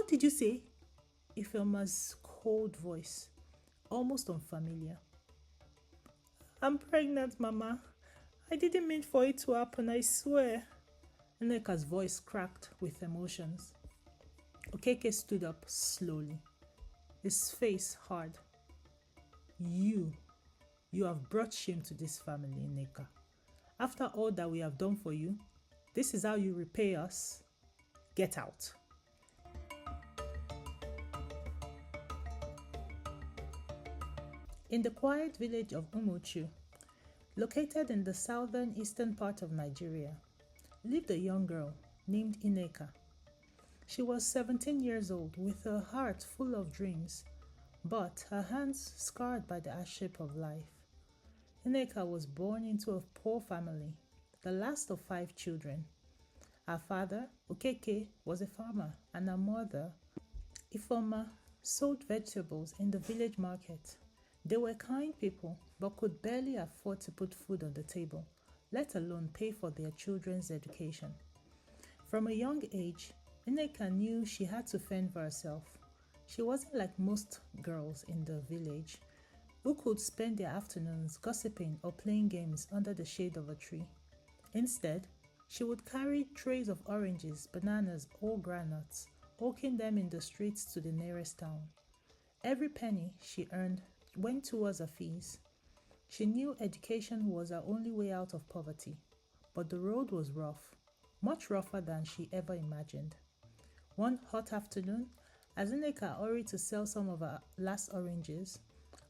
What did you say? Ifeoma's cold voice, almost unfamiliar. I'm pregnant, Mama. I didn't mean for it to happen, I swear. Nneka's voice cracked with emotions. Okeke stood up slowly, his face hard. You have brought shame to this family, Nneka. After all that we have done for you, this is how you repay us? Get out. In the quiet village of Umuchu, located in the southern eastern part of Nigeria, lived a young girl named Nneka. She was 17 years old with her heart full of dreams, but her hands scarred by the hardship of life. Nneka was born into a poor family, the last of 5 children. Her father, Okeke, was a farmer, and her mother, Ifeoma, sold vegetables in the village market. They were kind people, but could barely afford to put food on the table, let alone pay for their children's education. From a young age, Nneka knew she had to fend for herself. She wasn't like most girls in the village, who could spend their afternoons gossiping or playing games under the shade of a tree. Instead, she would carry trays of oranges, bananas, or groundnuts, hawking them in the streets to the nearest town. Every penny she earned went towards her fees. She knew education was her only way out of poverty, but the road was rough, much rougher than she ever imagined. One hot afternoon, as Nneka hurried to sell some of her last oranges,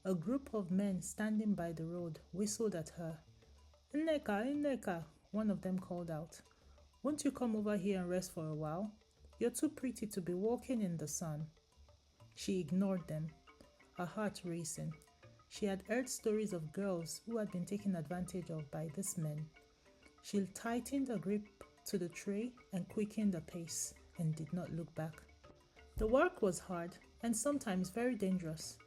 a group of men standing by the road whistled at her. "Nneka, Nneka," one of them called out. "Won't you come over here and rest for a while? You're too pretty to be walking in the sun." She ignored them, her heart racing. She had heard stories of girls who had been taken advantage of by these men. She tightened her grip to the tray and quickened the pace and did not look back. The work was hard and sometimes very dangerous.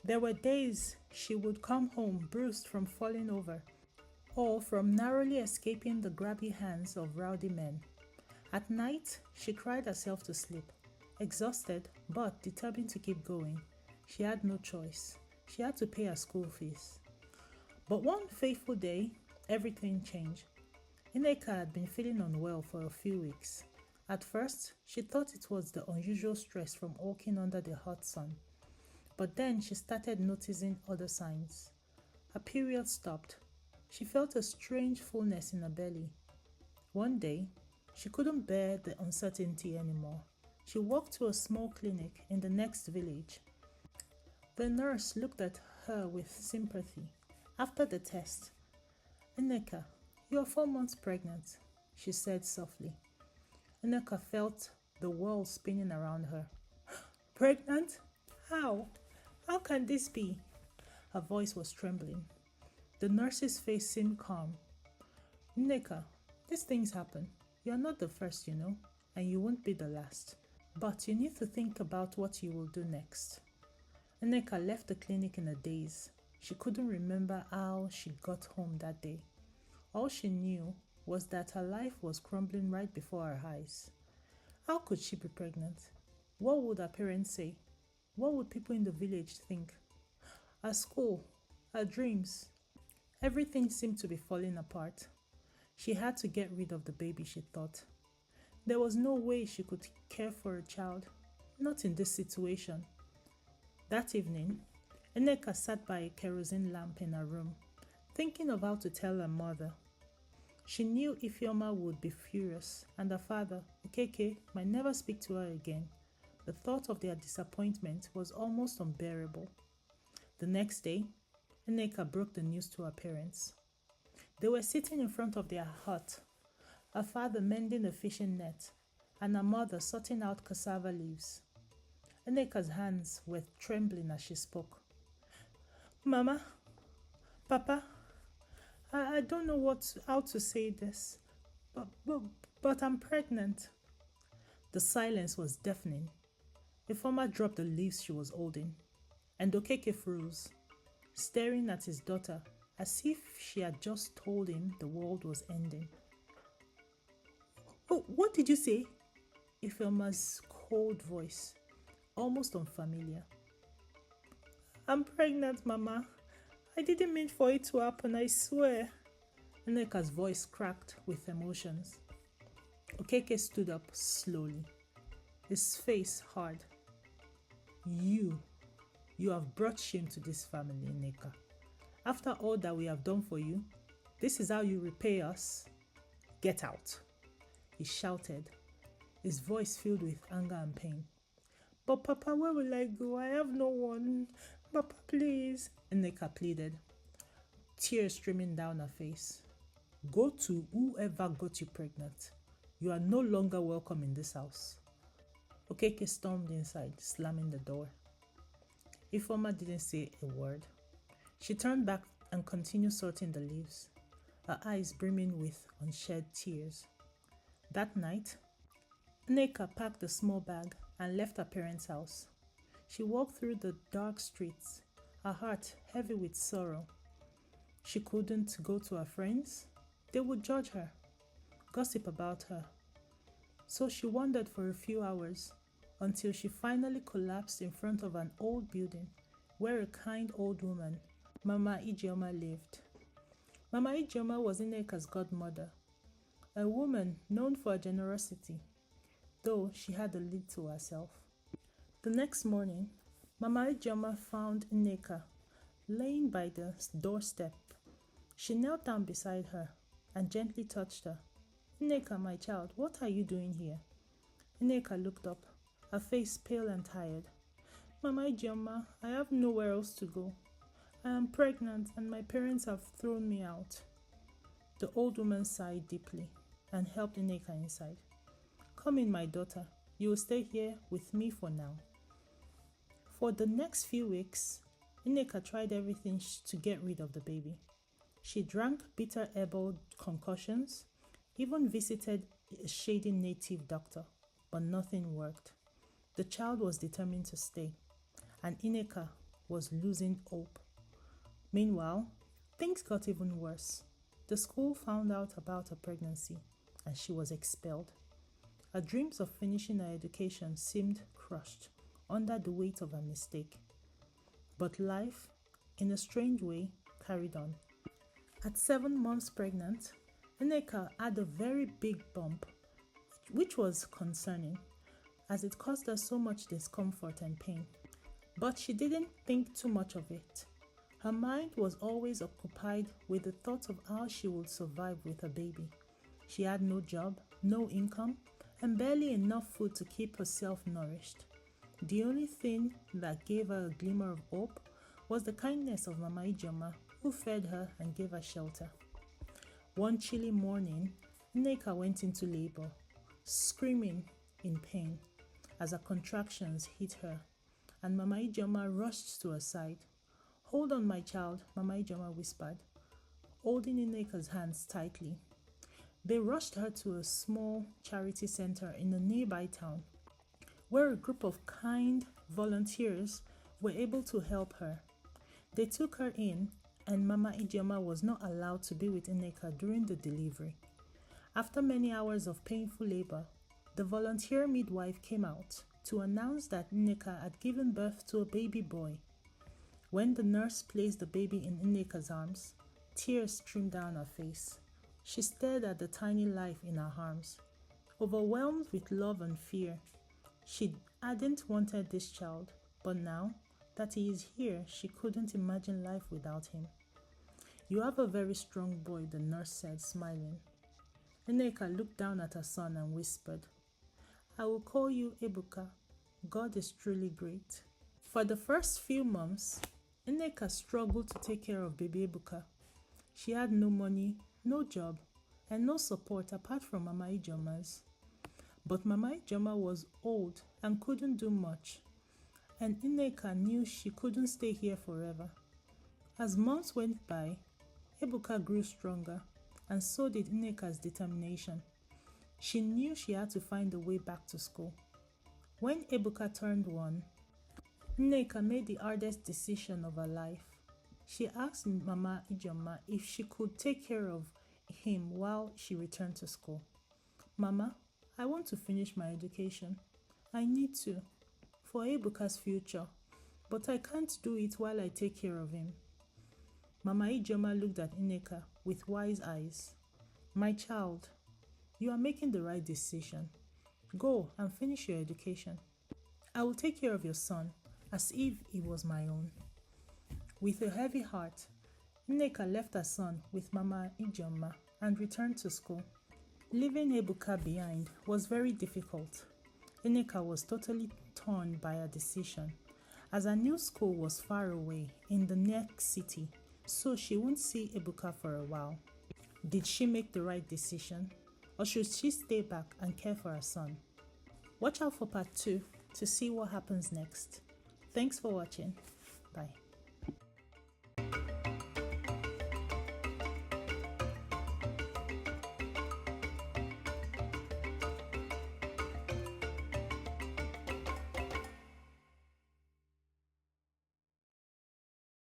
There were days she would come home bruised from falling over or from narrowly escaping the grabby hands of rowdy men. At night, she cried herself to sleep, exhausted but determined to keep going. She had no choice. She had to pay her school fees. But one fateful day, everything changed. Nneka had been feeling unwell for a few weeks. At first, she thought it was the unusual stress from walking under the hot sun. But then she started noticing other signs. Her period stopped. She felt a strange fullness in her belly. One day, she couldn't bear the uncertainty anymore. She walked to a small clinic in the next village. The nurse looked at her with sympathy. After the test, "Nneka, you are 4 months pregnant," she said softly. Nneka felt the world spinning around her. "Pregnant? How? How can this be?" Her voice was trembling. The nurse's face seemed calm. "Nneka, these things happen. You are not the first, you know, and you won't be the last. But you need to think about what you will do next." Nneka left the clinic in a daze. She couldn't remember how she got home that day. All she knew was that her life was crumbling right before her eyes. How could she be pregnant? What would her parents say? What would people in the village think? Her school, her dreams, everything seemed to be falling apart. She had to get rid of the baby, she thought. There was no way she could care for a child, not in this situation. That evening, Nneka sat by a kerosene lamp in her room, thinking of how to tell her mother. She knew Ifeoma would be furious, and her father, Okeke, might never speak to her again. The thought of their disappointment was almost unbearable. The next day, Nneka broke the news to her parents. They were sitting in front of their hut, her father mending a fishing net, and her mother sorting out cassava leaves. Nneka's hands were trembling as she spoke. "Mama, Papa, I don't know how to say this, but I'm pregnant." The silence was deafening. Ifeoma dropped the leaves she was holding, and Okeke froze, staring at his daughter as if she had just told him the world was ending. "Oh, what did you say?" Ifeoma's cold voice, almost unfamiliar. "I'm pregnant, Mama. I didn't mean for it to happen, I swear." Nneka's voice cracked with emotions. Okeke stood up slowly, his face hard. You have brought shame to this family, Nneka. After all that we have done for you, this is how you repay us? Get out," he shouted, his voice filled with anger and pain. "But Papa, where will I go? I have no one. Papa, please," Nneka pleaded, tears streaming down her face. "Go to whoever got you pregnant. You are no longer welcome in this house." Okeke stormed inside, slamming the door. Ifeoma didn't say a word. She turned back and continued sorting the leaves, her eyes brimming with unshed tears. That night, Nneka packed a small bag and left her parents' house. She walked through the dark streets, her heart heavy with sorrow. She couldn't go to her friends. They would judge her, gossip about her. So she wandered for a few hours until she finally collapsed in front of an old building where a kind old woman, Mama Ijeoma, lived. Mama Ijeoma was Nneka's godmother, a woman known for her generosity, though she had a lead to herself. The next morning, Mama Ijeoma found Nneka laying by the doorstep. She knelt down beside her and gently touched her. "Nneka, my child, what are you doing here?" Nneka looked up, her face pale and tired. "Mama Ijeoma, I have nowhere else to go. I am pregnant and my parents have thrown me out." The old woman sighed deeply and helped Nneka inside. "Come in, my daughter. You will stay here with me for now." For the next few weeks, Nneka tried everything to get rid of the baby. She drank bitter herbal concoctions, even visited a shady native doctor, but nothing worked. The child was determined to stay, and Nneka was losing hope. Meanwhile, things got even worse. The school found out about her pregnancy, and she was expelled. Her dreams of finishing her education seemed crushed under the weight of her mistake. But life, in a strange way, carried on. At 7 months pregnant, Nneka had a very big bump, which was concerning, as it caused her so much discomfort and pain. But she didn't think too much of it. Her mind was always occupied with the thought of how she would survive with her baby. She had no job, no income, and barely enough food to keep herself nourished. The only thing that gave her a glimmer of hope was the kindness of Mama Ijeoma, who fed her and gave her shelter. One chilly morning, Nneka went into labor, screaming in pain as her contractions hit her, and Mama Ijeoma rushed to her side. "Hold on, my child," Mama Ijeoma whispered, holding Nneka's hands tightly. They rushed her to a small charity center in a nearby town, where a group of kind volunteers were able to help her. They took her in, and Mama Ijeoma was not allowed to be with Nneka during the delivery. After many hours of painful labor, the volunteer midwife came out to announce that Nneka had given birth to a baby boy. When the nurse placed the baby in Nneka's arms, tears streamed down her face. She stared at the tiny life in her arms, overwhelmed with love and fear. She hadn't wanted this child, but now that he is here, she couldn't imagine life without him. "You have a very strong boy," the nurse said, smiling. Nneka looked down at her son and whispered, "I will call you Ebuka. God is truly great." For the first few months, Nneka struggled to take care of baby Ebuka. She had no money, no job, and no support apart from Mama Ijeoma's. But Mama Ijeoma was old and couldn't do much, and Nneka knew she couldn't stay here forever. As months went by, Ebuka grew stronger, and so did Nneka's determination. She knew she had to find a way back to school. When Ebuka turned 1, Nneka made the hardest decision of her life. She asked Mama Ijeoma if she could take care of him while she returned to school. "Mama, I want to finish my education. I need to, for Ebuka's future, but I can't do it while I take care of him. Mama Ijeoma looked at Nneka with wise eyes. My child, you are making the right decision. Go and finish your education. I will take care of your son as if he was my own. With a heavy heart, Nneka left her son with Mama Ijeoma and returned to school. Leaving Ebuka behind was very difficult. Nneka was totally torn by her decision, as her new school was far away in the next city, so she won't see Ebuka for a while. Did she make the right decision, or should she stay back and care for her son? Watch out for part 2 to see what happens next. Thanks for watching. Bye.